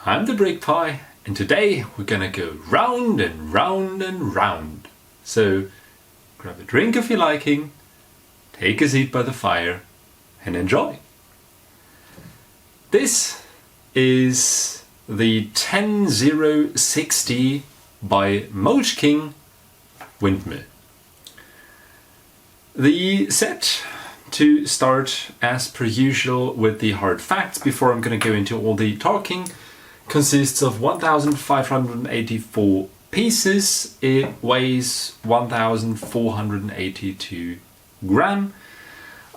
I'm the Brick Pie, and today we're gonna go round and round and round. So grab a drink of your liking, take a seat by the fire and enjoy. This is the 10060 by Mould King Windmill. The set, to start as per usual with the hard facts before I'm going to go into all the talking, consists of 1,584 pieces. It weighs 1,482 gram.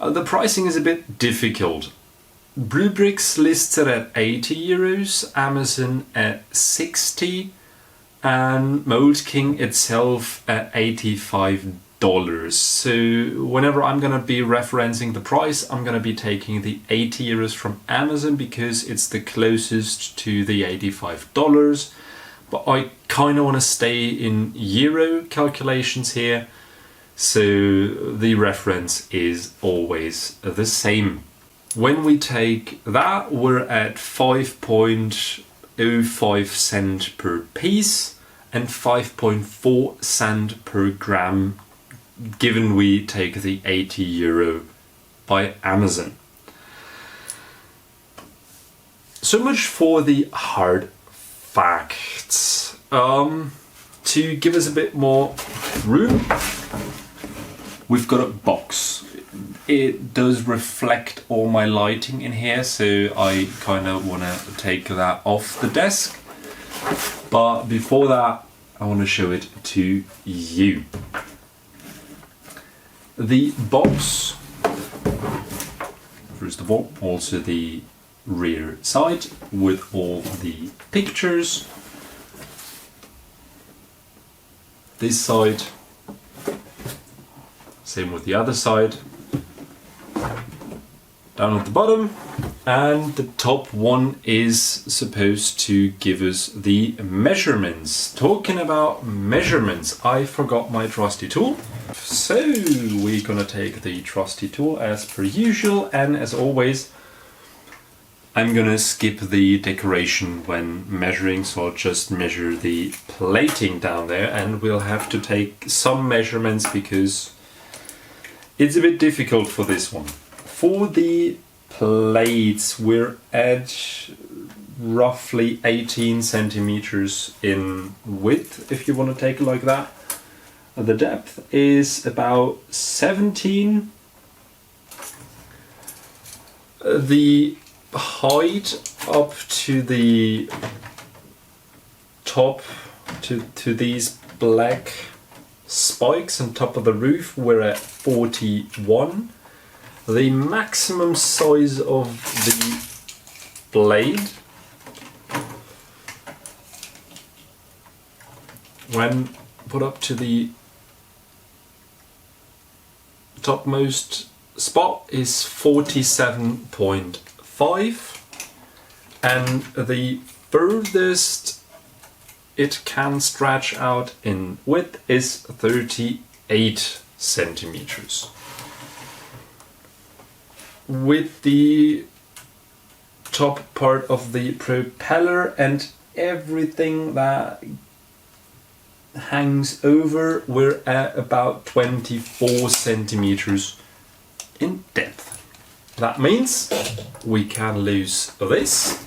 The pricing is a bit difficult. Bricks lists it at €80, Amazon at 60, and Mould King itself at $85. So whenever I'm going to be referencing the price, I'm going to be taking the €80 from Amazon because it's the closest to the $85. But I kind of want to stay in euro calculations here, so the reference is always the same. When we take that, we're at 5.05 cent per piece and 5.4 cent per gram, given we take the €80 by Amazon. So much for the hard facts. To give us a bit more room, we've got a box. It does reflect all my lighting in here, so I kind of want to take that off the desk. But before that, I want to show it to you. The box, first of all, also the rear side with all the pictures. This side, same with the other side. Down at the bottom, and the top one is supposed to give us the measurements. Talking about measurements, I forgot my trusty tool. So we're gonna take the trusty tool as per usual, and as always I'm gonna skip the decoration when measuring, so I'll just measure the plating down there, and we'll have to take some measurements because it's a bit difficult for this one. For the plates, we're at roughly 18 centimeters in width, if you want to take it like that. The depth is about 17. The height up to the top, to these black spikes on top of the roof, we're at 41. The maximum size of the blade, when put up to the topmost spot, is 47.5, and the furthest it can stretch out in width is 38 centimeters. With the top part of the propeller and everything that hangs over, we're at about 24 centimeters in depth. That means we can lose this,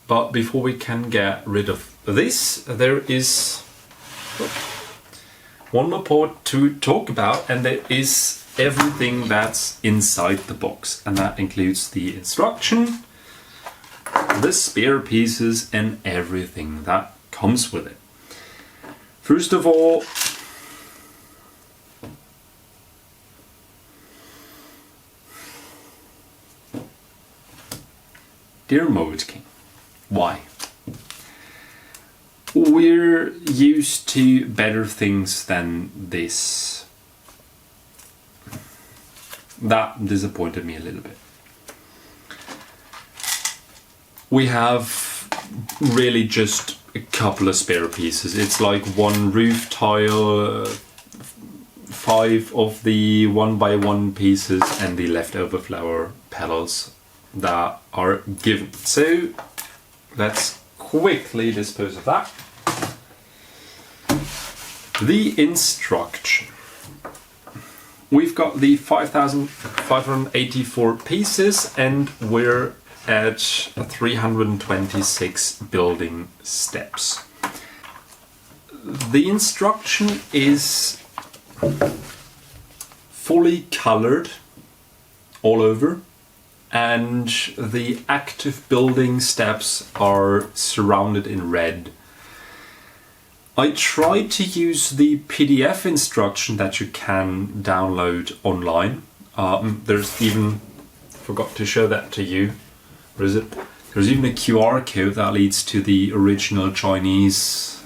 but before we can get rid of this, there is one more part to talk about, and there is everything that's inside the box, and that includes the instruction, the spare pieces, and everything that comes with it. First of all, dear Mould King, why? We're used to better things than this. That disappointed me a little bit. We have really just a couple of spare pieces. It's like one roof tile, 5 of the 1x1 pieces, and the leftover flower petals that are given. So let's quickly dispose of that. The instruction. We've got the 5,584 pieces and we're at 326 building steps. The instruction is fully colored all over, and the active building steps are surrounded in red. I tried to use the PDF instruction that you can download online. There's even, forgot to show that to you. What is it? There's even a QR code that leads to the original Chinese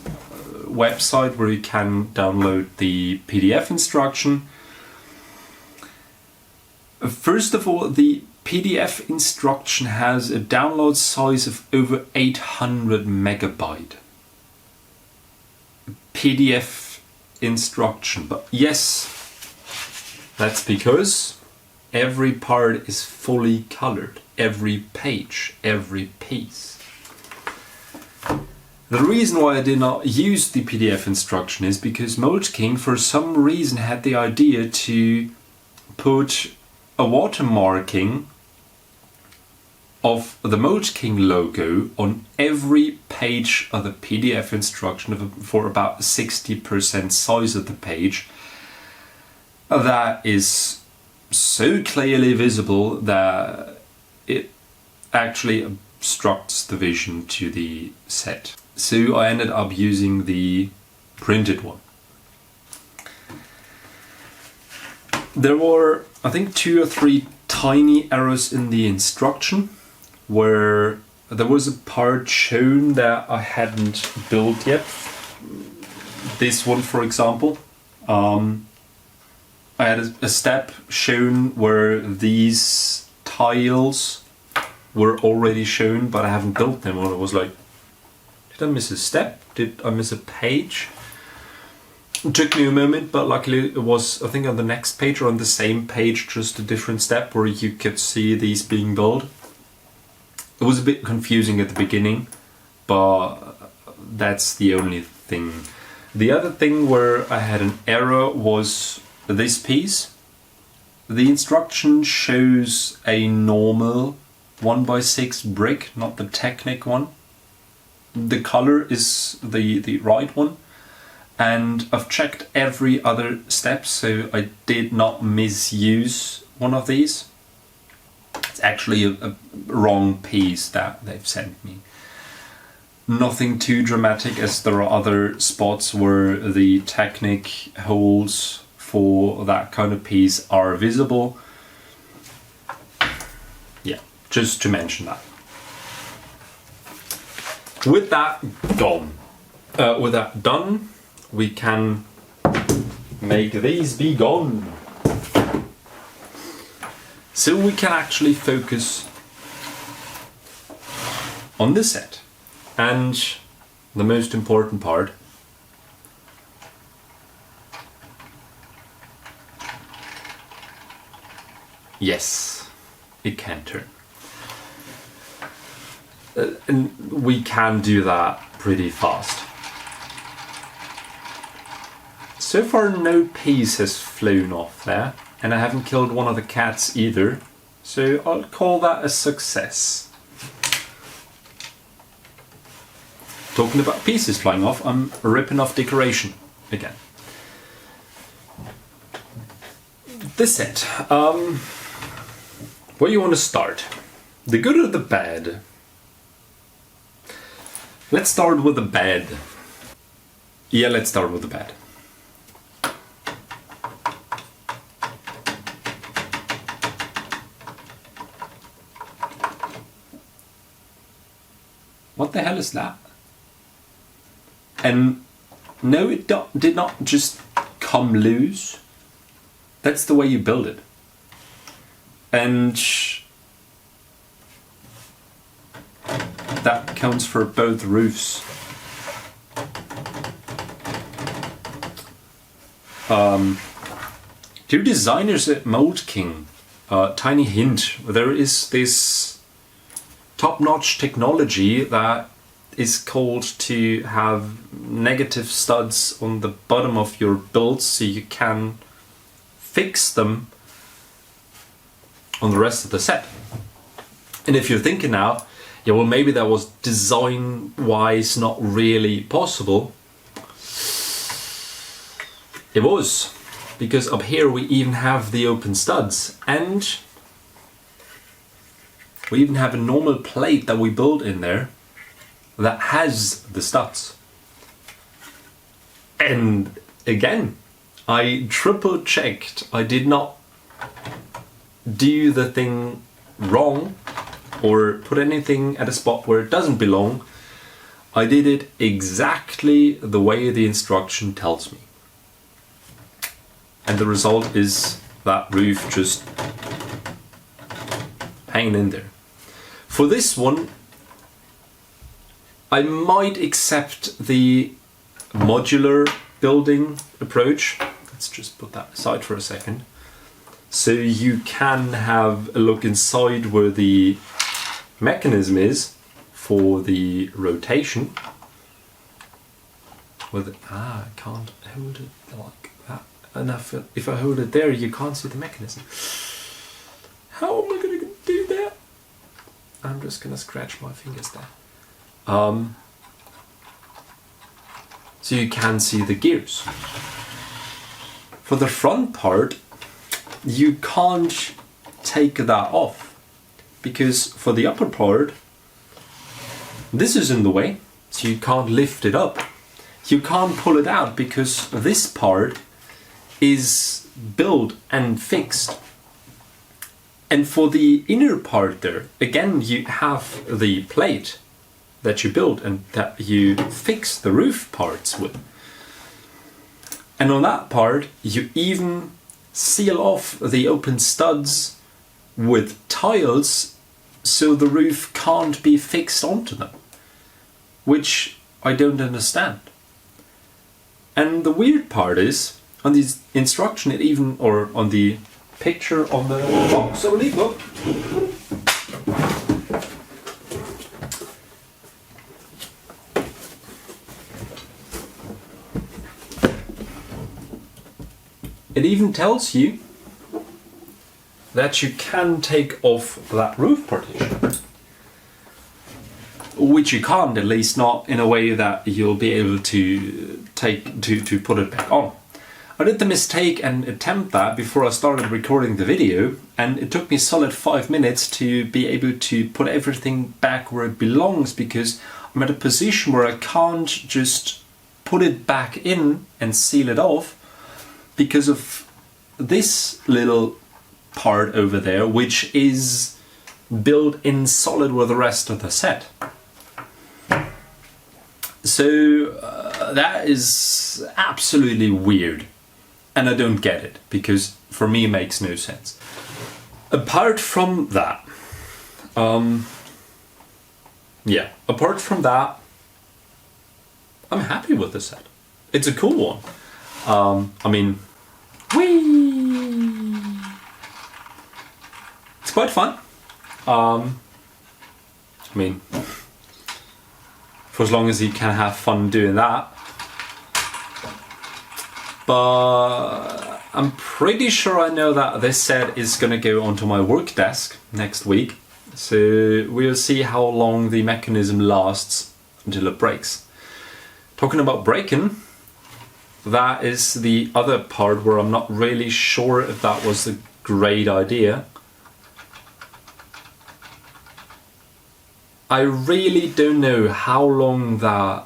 website where you can download the PDF instruction. First of all, the PDF instruction has a download size of over 800 megabyte. PDF instruction, but yes, that's because every part is fully colored, every page, every piece. The reason why I did not use the PDF instruction is because Mould King for some reason had the idea to put a watermarking of the Mould King logo on every page of the PDF instruction for about 60% size of the page. That is so clearly visible that it actually obstructs the vision to the set. So I ended up using the printed one. There were, I think, 2 or 3 tiny errors in the instruction, where there was a part shown that I hadn't built yet. This one, for example. I had a step shown where these tiles were already shown, but I haven't built them. And I was like, did I miss a step? Did I miss a page? It took me a moment, but luckily it was, I think, on the next page or on the same page, just a different step where you could see these being built. It was a bit confusing at the beginning, but that's the only thing. The other thing where I had an error was this piece. The instruction shows a normal 1x6 brick, not the Technic one. The color is the right one, and I've checked every other step, so I did not misuse one of these. It's actually a wrong piece that they've sent me. Nothing too dramatic, as there are other spots where the Technic holes for that kind of piece are visible. Yeah, just to mention that. With that done, we can make these be gone. So we can actually focus on the set. And the most important part, yes, it can turn. And we can do that pretty fast. So far no piece has flown off there, and I haven't killed one of the cats either, so I'll call that a success. Talking about pieces flying off, I'm ripping off decoration again. This set, where you want to start? The good or the bad? Let's start with the bad. Yeah, let's start with the bad. What the hell is that? And no, it did not just come loose. That's the way you build it. And that counts for both roofs. Dear designers at Mould King, tiny hint, there is this top-notch technology that is called to have negative studs on the bottom of your builds so you can fix them on the rest of the set. And if you're thinking now, yeah, well, maybe that was design-wise not really possible. It was, because up here we even have the open studs, and we even have a normal plate that we built in there that has the studs. And again, I triple checked. I did not do the thing wrong or put anything at a spot where it doesn't belong. I did it exactly the way the instruction tells me. And the result is that roof just hanging in there. For this one, I might accept the modular building approach. Let's just put that aside for a second. So you can have a look inside where the mechanism is for the rotation. I can't hold it like that enough. If I hold it there, you can't see the mechanism. How am I going to do that? I'm just going to scratch my fingers there. So you can see the gears. For the front part, you can't take that off, because for the upper part, this is in the way, so you can't lift it up. You can't pull it out because this part is built and fixed. And for the inner part there, again, you have the plate that you build and that you fix the roof parts with. And on that part, you even seal off the open studs with tiles so the roof can't be fixed onto them, which I don't understand. And the weird part is, on the instruction, it even, or on the picture on the box, so look. It even tells you that you can take off that roof partition, which you can't, at least not in a way that you'll be able to put it back on. I did the mistake and attempt that before I started recording the video, and it took me solid 5 minutes to be able to put everything back where it belongs, because I'm at a position where I can't just put it back in and seal it off because of this little part over there, which is built in solid with the rest of the set. So that is absolutely weird, and I don't get it, because for me it makes no sense. Apart from that, apart from that, I'm happy with the set. It's a cool one. I mean, whee! It's quite fun. I mean, for as long as you can have fun doing that. But I'm pretty sure I know that this set is going to go onto my work desk next week. So we'll see how long the mechanism lasts until it breaks. Talking about breaking, that is the other part where I'm not really sure if that was a great idea. I really don't know how long that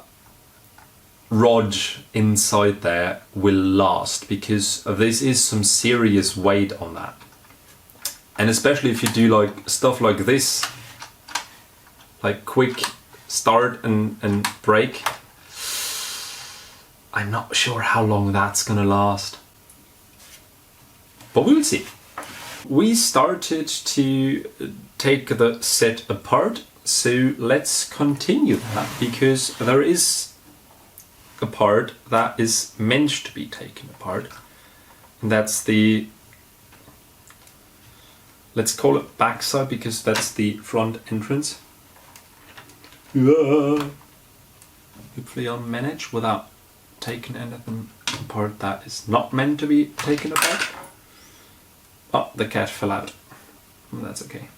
rod inside there will last, because this is some serious weight on that. And especially if you do like stuff like this, like quick start and break, I'm not sure how long that's gonna last. But we'll see. We started to take the set apart, so let's continue that, because there is a part that is meant to be taken apart, and that's the, let's call it backside, because that's the front entrance. Hopefully I'll manage without taking anything apart that is not meant to be taken apart. Oh, the cat fell out. That's okay.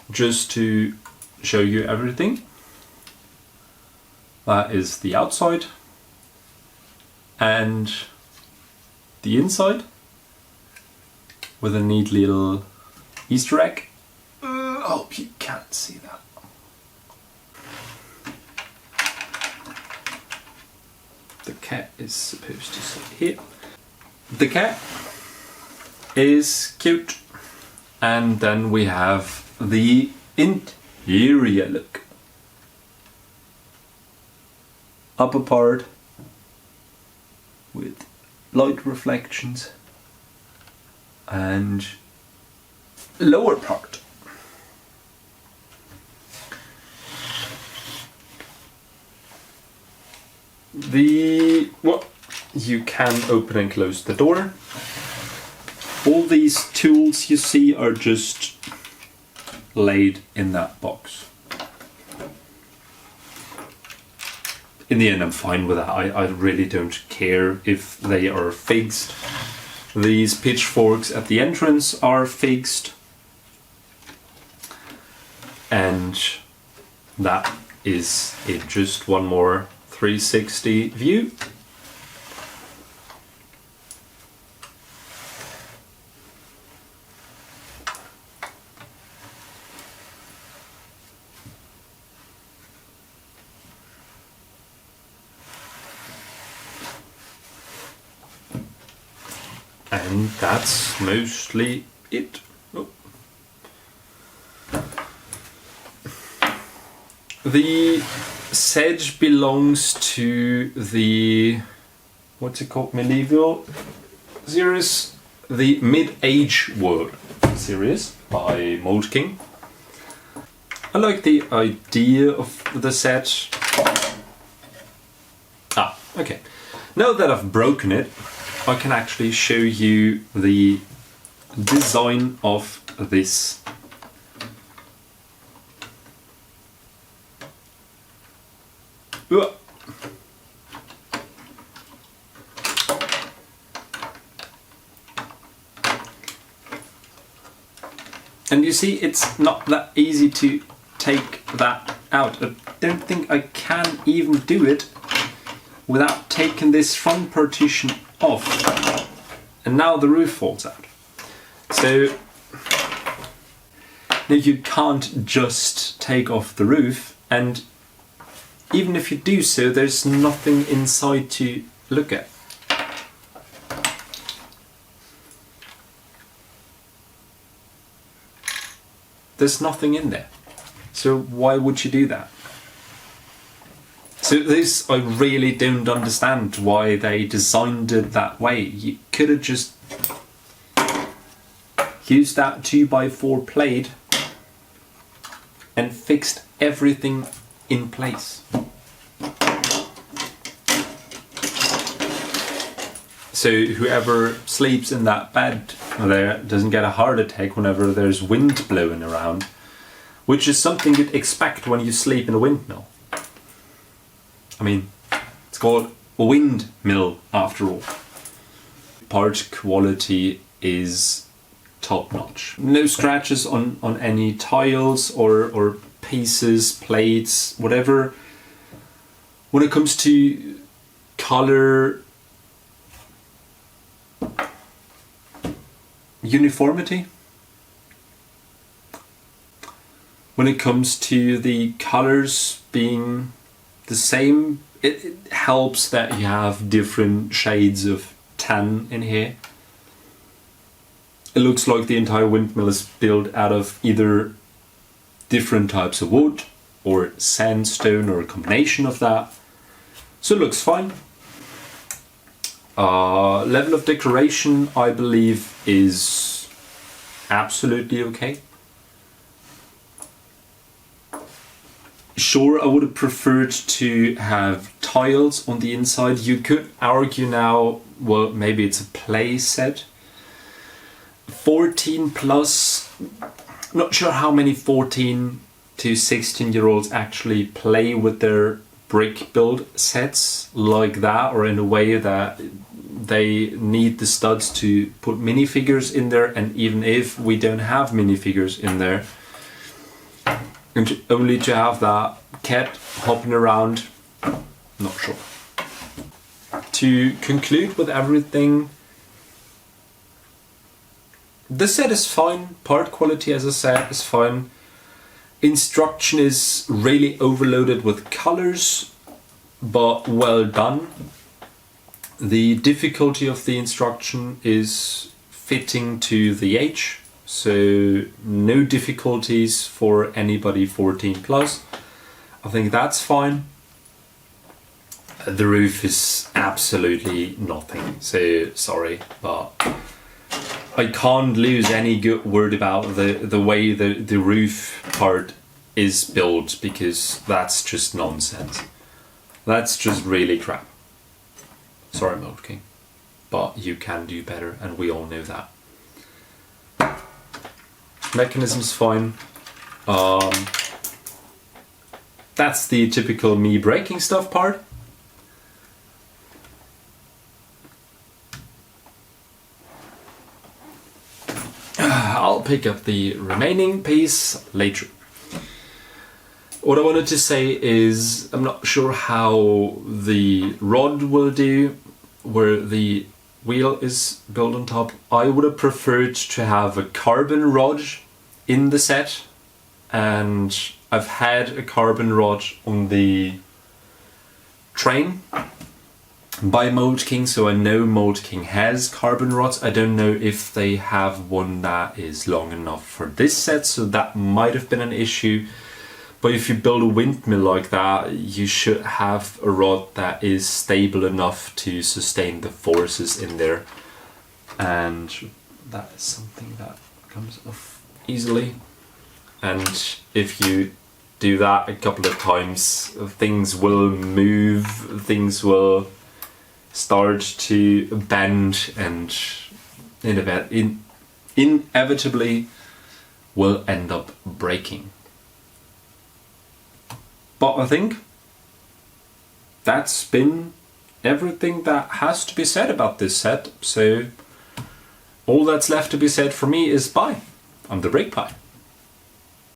Just to show you everything. That is the outside and the inside with a neat little Easter egg. I hope you can't see that. The cat is supposed to sit here. The cat is cute. And then we have the interior look. Upper part with light reflections and lower part. You can open and close the door. All these tools you see are just laid in that box. In the end, I'm fine with that. I really don't care if they are fixed. These pitchforks at the entrance are fixed. And that is it. Just one more 360 view. And that's mostly it. Oh. The sedge belongs to the, what's it called, medieval series? The Mid-Age World series by Mould King. I like the idea of the sedge. Ah, okay. Now that I've broken it, I can actually show you the design of this. And you see, it's not that easy to take that out. I don't think I can even do it without taking this front partition off. And now the roof falls out. So now you can't just take off the roof, and even if you do so, there's nothing inside to look at. There's nothing in there. So why would you do that? So this, I really don't understand why they designed it that way. You could have just used that 2x4 plate and fixed everything in place. So whoever sleeps in that bed there doesn't get a heart attack whenever there's wind blowing around, which is something you'd expect when you sleep in a windmill. I mean, it's called a windmill after all. Part quality is top notch. No scratches on any tiles or pieces, plates, whatever. When it comes to color, uniformity, when it comes to the colors being the same, it helps that you have different shades of tan in here. It looks like the entire windmill is built out of either different types of wood or sandstone or a combination of that. So it looks fine. Level of decoration, I believe, is absolutely okay. Sure, I would have preferred to have tiles on the inside. You could argue now, well, maybe it's a play set. 14 plus, Not sure how many 14 to 16-year-olds actually play with their brick build sets like that, or in a way that they need the studs to put minifigures in there. And even if we don't have minifigures in there, and only to have that cat hopping around, not sure. To conclude with everything, the set is fine, part quality as I said is fine, instruction is really overloaded with colors, but well done. The difficulty of the instruction is fitting to the age, so no difficulties for anybody 14 plus. I think that's fine. The roof is absolutely nothing, so sorry, but I can't lose any good word about the way the roof part is built, because that's just nonsense. That's just really crap. Sorry, Mould King, but you can do better, and we all know that. Mechanism's fine. That's the typical me breaking stuff part. I'll pick up the remaining piece later. What I wanted to say is, I'm not sure how the rod will do where the wheel is built on top. I would have preferred to have a carbon rod in the set, and I've had a carbon rod on the train by Mould King, so I know Mould King has carbon rods. I don't know if they have one that is long enough for this set, so that might have been an issue. But if you build a windmill like that, you should have a rod that is stable enough to sustain the forces in there, and that is something that comes off easily. And if you do that a couple of times, things will move, things will start to bend, and inevitably will end up breaking. But I think that's been everything that has to be said about this set, so all that's left to be said for me is bye. I'm the Brick Pie.